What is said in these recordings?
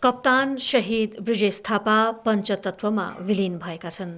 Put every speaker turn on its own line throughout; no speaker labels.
कप्तान शहीद ब्रिजेश थापा पञ्चतत्वमा विलिन भएका छन्।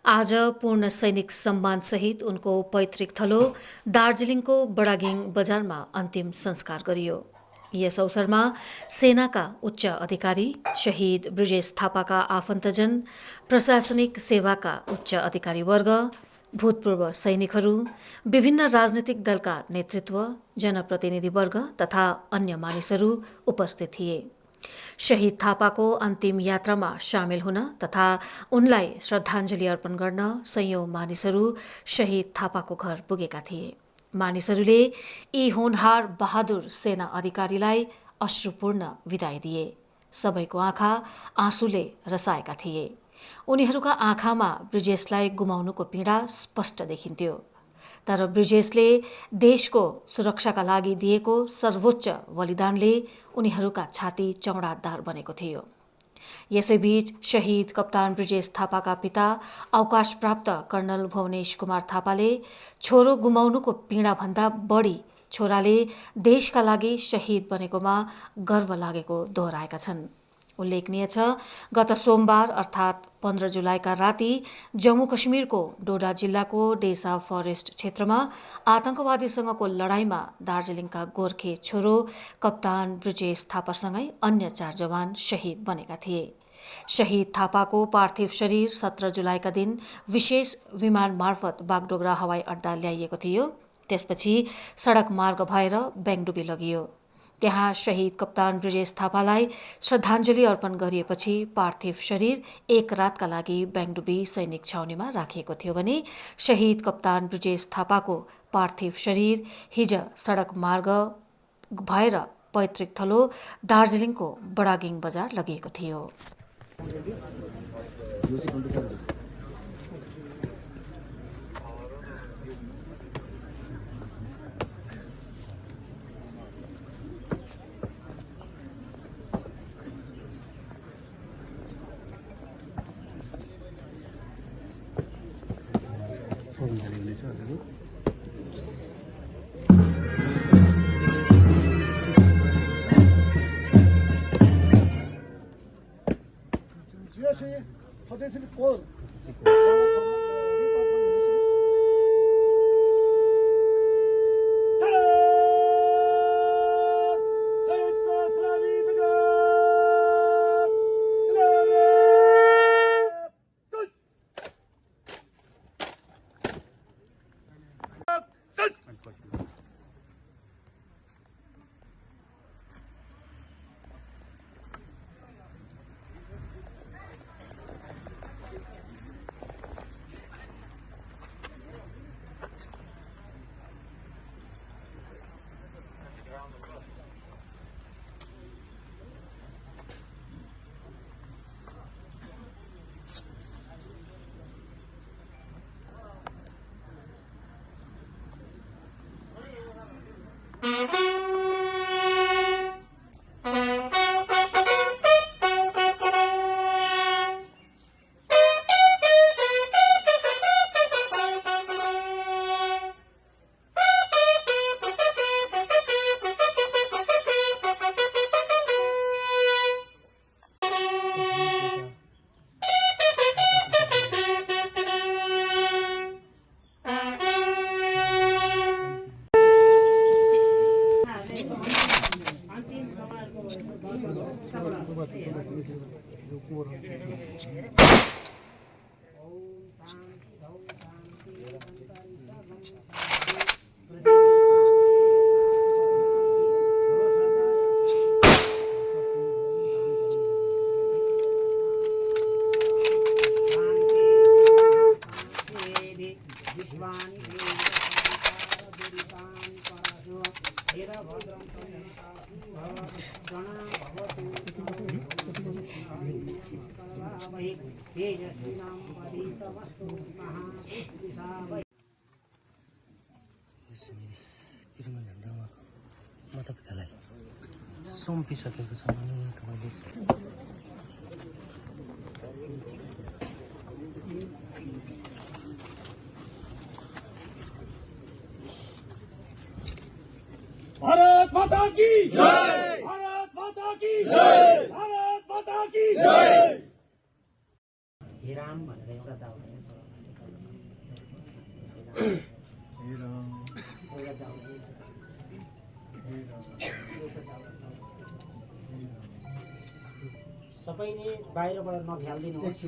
आज पूर्ण सैनिक सम्मानसहित उनको पैतृक थलो दार्जिलिङको बडागिङ बजारमा अन्तिम संस्कार गरियो। यस अवसरमा सेनाका उच्च अधिकारी, शहीद ब्रिजेश थापाका आफन्तजन, प्रशासनिक सेवाका उच्च अधिकारीवर्ग, भूतपूर्व सैनिकहरू, विभिन्न राजनीतिक दलका नेतृत्व, जनप्रतिनिधिवर्ग तथा अन्य मानिसहरू उपस्थित थिए। शहीद थापाको अन्तिम यात्रामा सामेल हुन तथा उनलाई श्रद्धाञ्जली अर्पण गर्न सयौं मानिसहरू शहीद थापाको घर पुगेका थिए। मानिसहरूले यी होनहार बहादुर सेना अधिकारीलाई अश्रुपूर्ण विदाई दिए। सबैको आँखा आँसुले रसाएका थिए। उनीहरूका आँखामा ब्रिजेशलाई गुमाउनुको पीडा स्पष्ट देखिन्थ्यो। तर ब्रिजेशले देशको सुरक्षाका लागि दिएको सर्वोच्च बलिदानले उनीहरूका छाती चौडादार बनेको थियो। यसैबीच शहीद कप्तान ब्रिजेश थापाका पिता अवकाश प्राप्त कर्णल भुवनेश कुमार थापाले छोरो गुमाउनुको पीडाभन्दा बढी छोराले देशका लागि शहीद बनेकोमा गर्व लागेको दोहोऱ्याएका छन्। उल्लेखनीय छ, गत सोमबार अर्थात् 15 जुलाईका राति जम्मू कश्मीरको डोडा जिल्लाको डेसा फरेस्ट क्षेत्रमा आतंकवादीसँगको लडाईँमा दार्जिलिङका गोर्खे छोरो कप्तान ब्रिजेश थापासँगै अन्य 4 जवान शहीद बनेका थिए। शहीद थापाको पार्थिव शरीर 17 जुलाईका दिन विशेष विमान मार्फत बागडोगरा हवाई अड्डा ल्याइएको थियो। त्यसपछि सडक मार्ग भएर बेङडुबी लगियो। त्यहाँ शहीद कप्तान ब्रिजेश थापालाई श्रद्धाञ्जली अर्पण गरिएपछि पार्थिव शरीर 1 रातका लागि बेङडुबी सैनिक छाउनीमा राखिएको थियो भने शहीद कप्तान ब्रिजेश थापाको पार्थिव शरीर हिज सडक मार्ग भएर पैतृक थलो दार्जिलिङको बडागिङ बजार लगिएको थियो।
तिरुमा झन्डामा मातापितालाई सुम्पिसकेको छ भने तपाईँले
भारत माता की जय, भारत माता की
राम भनेर एउटा दाउरा सबैले बाहिरबाट नफ्यालिदिनुहोस्।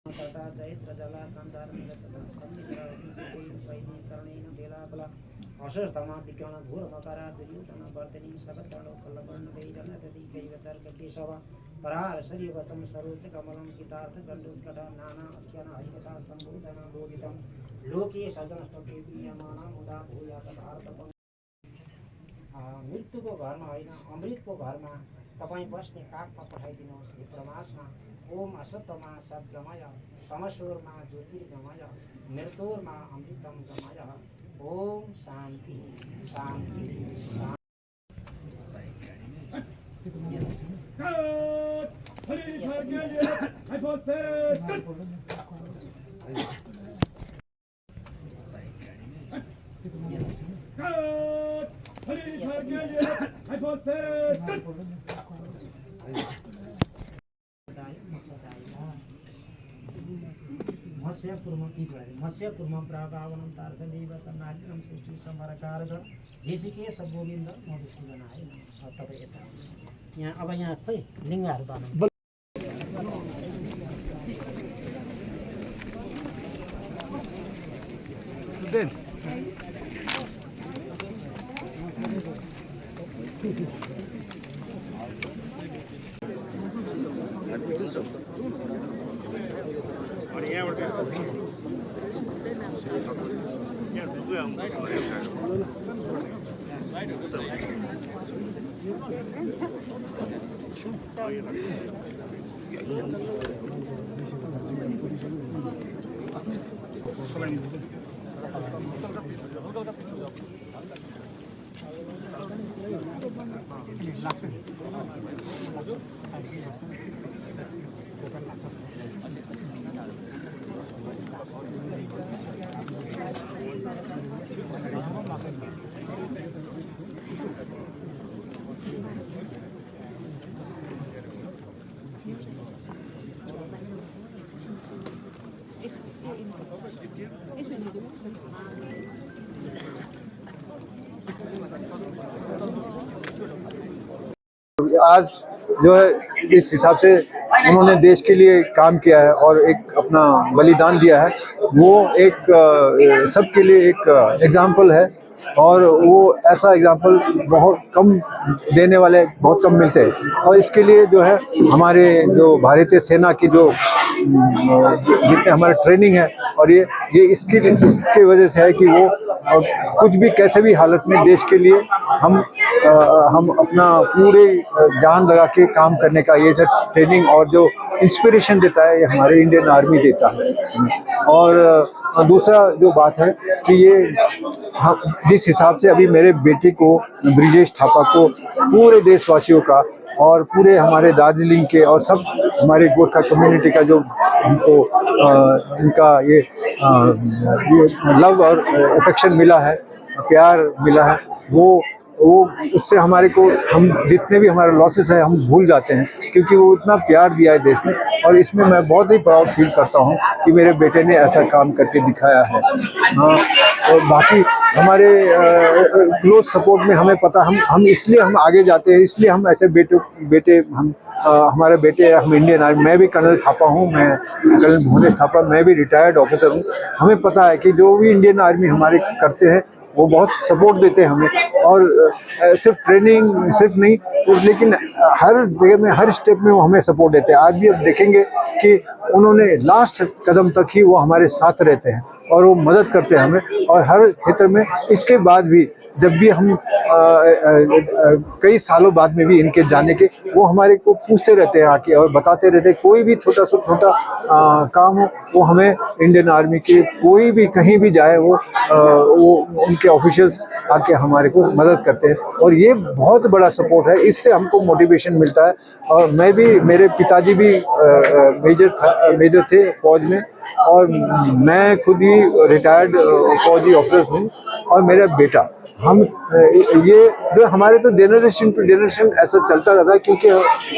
तथा चैत्र जला कान्तार अशस्तमा विकर्ण घोर मकरा दुर्योधन वर्तनी सकतलो कल्लवर्ण देयन दधि कैवतर केशव परार शरीर वचम सरोज कमलम गीतार्थ गंडोत्कट नाना अख्यान हरिकथा संबोधन बोधितम लोके सजनष्टके दीयमाना मुदा भूयात भारतपं। मृत्युको घरमा होइन अमृतको घरमा तपाईँ बस्ने काखमा पठाइदिनुहोस् हे परमात्मा। ओम असतमा सद्गमय तमसोरमा ज्योतिर्गमय मृत्योर्मा अमृतम गमय। ओम शांति शांति शांति। मत्स्यकुर्मं प्रापावनं तारसदेव चन्नाग्रं सृष्टि समरकारक ऋषिकेश गोविन्द मधुसूदनाय तपाईँ यता आउनुहोस्। यहाँ अब यहाँ खोइ लिङ्गहरू बनाउनु।
आज जो है इस हिसाब से उन्होंने देश के लिए काम किया है और एक अपना बलिदान दिया है, वो एक सबके लिए एक एग्जाम्पल है। और वो ऐसा एग्जाम्पल बहुत कम देने वाले बहुत कम मिलते हैं। और इसके लिए जो है हमारे जो भारतीय सेना की जो जितने हमारे ट्रेनिंग है और ये इसके वजह से है कि वो कुछ भी कैसे भी हालत में देश के लिए हम अपना पूरे जान लगा के काम करने का ये जो ट्रेनिंग और जो इंस्पिरेशन देता है ये हमारे इंडियन आर्मी देता है। और दूसरा जो बात है कि ये जिस हिसाब से अभी मेरे बेटे को ब्रिजेश थापा को पूरे देशवासियों का और पूरे हमारे दार्जिलिंग के और सब हमारे गोरखा कम्युनिटी का जो हमको उनका ये लव और अफेक्शन मिला है, प्यार मिला है, वो उससे हमारे को हम जितने भी हमारे लॉसेस हैं हम भूल जाते हैं, क्योंकि वो इतना प्यार दिया है देश ने। और इसमें मैं बहुत ही प्राउड फील करता हूँ कि मेरे बेटे ने ऐसा काम करके दिखाया है। हाँ, और बाकी हमारे क्लोज सपोर्ट में हमें पता हम इसलिए हम आगे जाते हैं, इसलिए हम ऐसे बेटे हमारे बेटे हम इंडियन आर्मी, मैं भी कर्नल थापा हूँ, मैं कर्नल भुवनेश थापा, मैं भी रिटायर्ड ऑफिसर हूँ। हमें पता है कि जो भी इंडियन आर्मी हमारे करते हैं वो बहुत सपोर्ट देते हैं हमें। और सिर्फ ट्रेनिंग सिर्फ नहीं, लेकिन हर जगह में हर स्टेप में वो हमें सपोर्ट देते हैं। आज भी अब देखेंगे कि उन्होंने लास्ट कदम तक ही वो हमारे साथ रहते हैं और वो मदद करते हैं हमें। और हर क्षेत्र में इसके बाद भी जब भी हम कई सालों बाद में भी इनके जाने के वो हमारे को पूछते रहते हैं आके और बताते रहते हैं। कोई भी छोटा से छोटा काम हो वो हमें इंडियन आर्मी के कोई भी कहीं भी जाए वो उनके ऑफिशियल्स आके हमारे को मदद करते हैं। और ये बहुत बड़ा सपोर्ट है, इससे हमको मोटिवेशन मिलता है। और मैं भी, मेरे पिताजी भी मेजर थे फौज में, और मैं खुद ही रिटायर्ड फौजी ऑफिसर हूँ और मेरा बेटा, हम ये जो हमारे तो जनरेशन टू जनरेशन ऐसा चलता रहता है, क्योंकि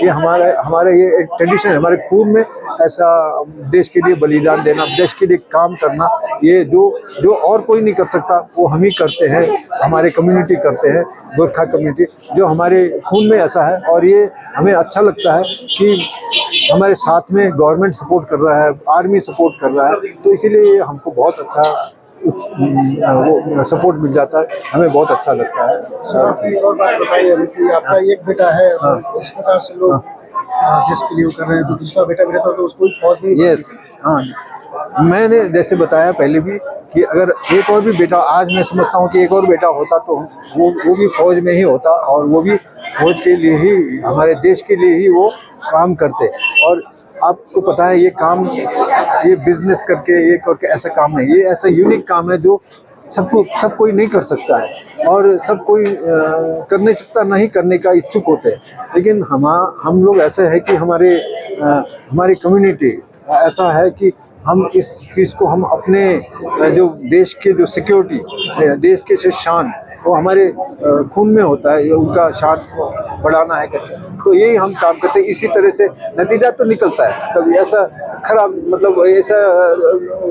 ये हमारा ये एक ट्रेडिशन है, हमारे खून में ऐसा देश के लिए बलिदान देना, देश के लिए काम करना, ये जो और कोई नहीं कर सकता वो हम ही करते हैं, हमारे कम्युनिटी करते हैं, गोरखा कम्युनिटी, जो हमारे खून में ऐसा है। और ये हमें अच्छा लगता है कि हमारे साथ में गवर्नमेंट सपोर्ट कर रहा है, आर्मी सपोर्ट कर रहा है, तो इसीलिए ये हमको बहुत अच्छा वो सपोर्ट मिल जाता है, हमें बहुत अच्छा लगता है।
सर एक और बात बताइए अभी कि आपका एक बेटा है, इस प्रकार से लोग देश के लिए वो कर रहे हैं, तो दूसरा बेटा भी रहता तो उसको फौज में।
यस, हाँ, मैंने जैसे बताया पहले भी कि अगर एक और भी बेटा, आज मैं समझता हूँ कि एक और बेटा होता तो वो भी फौज में ही होता, और वो भी फौज के लिए ही, हमारे देश के लिए ही वो काम करते। और आपको पता है ये काम, ये बिजनेस करके ये करके ऐसा काम नहीं, ये ऐसा यूनिक काम है जो सब कोई नहीं कर सकता है, और सब कोई कर नहीं सकता, नहीं करने का इच्छुक होते हैं। लेकिन हम लोग ऐसे हैं कि हमारी कम्युनिटी ऐसा है कि हम इस चीज़ को, हम अपने जो देश के जो सिक्योरिटी, देश के से शान, वो हमारे खून में होता है, उनका शान बढ़ाना है करके, तो यही हम काम करते हैं। इसी तरह से नतीजा तो निकलता है, कभी ऐसा खराब, मतलब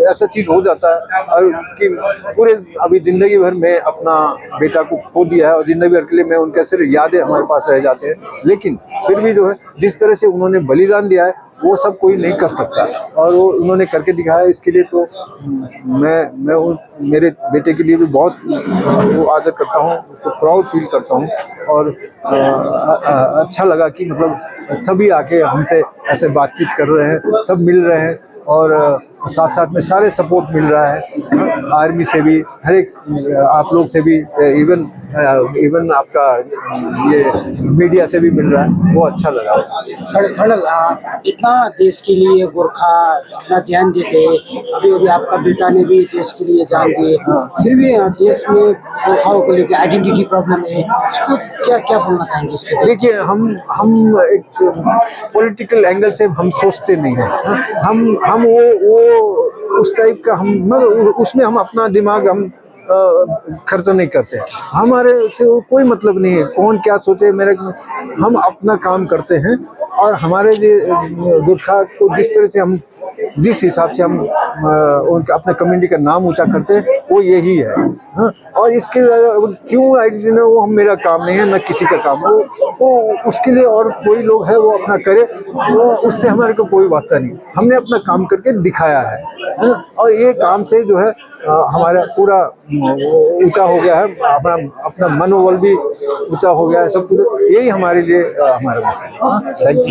ऐसा चीज़ हो जाता है और कि पूरे अभी ज़िंदगी भर में अपना बेटा को खो दिया है, और ज़िंदगी भर के लिए मैं उनके सिर्फ यादें हमारे पास रह जाते हैं। लेकिन फिर भी जो है, जिस तरह से उन्होंने बलिदान दिया है वो सब कोई नहीं कर सकता, और वो उन्होंने करके दिखाया। इसके लिए तो मैं मेरे बेटे के लिए भी बहुत वो आदर करता हूँ, तो प्राउड फील करता हूँ, और अच्छा लगा कि मतलब सभी आके हमसे ऐसे बातचीत कर रहे हैं, सब मिल रहे हैं, और साथ साथ में सारे सपोर्ट मिल रहा है, आर्मी से भी, हर एक आप लोग से भी, इवन आपका ये मीडिया से भी मिल रहा है, वो अच्छा लगा।
कर्नल, इतना देश के लिए गोरखा अपना जान देते, अभी आपका बेटा ने भी देश के लिए जान दिए, फिर भी देश में गोरखाओं को लेकर आइडेंटिटी प्रॉब्लम है, उसको क्या बोलना चाहेंगे इसके?
देखिए, हम एक पॉलिटिकल एंगल से हम सोचते नहीं हैं, हम वो उस टाइप का, उसमें हम अपना दिमाग खर्च नहीं करते। हमारे से वो कोई मतलब नहीं है कौन क्या सोचे, हम अपना काम करते हैं, और हमारे गोरखा को जिस तरह से हम, जिस हिसाब से हम उनका अपने कम्युनिटी का नाम ऊंचा करते हैं, वो यही है। हाँ, और इसके क्यों आइडेंटिटी में, वो मेरा काम नहीं है, न किसी का काम, वो उसके लिए और कोई लोग है वो अपना करे, वो उससे हमारे को कोई वास्ता नहीं। हमने अपना काम करके दिखाया है ना, और ये काम से जो है हमारा पूरा ऊंचा हो गया है, अपना मनोबल भी ऊंचा हो गया है, सब कुछ यही हमारे लिए हमारा मकसद है। Thank you.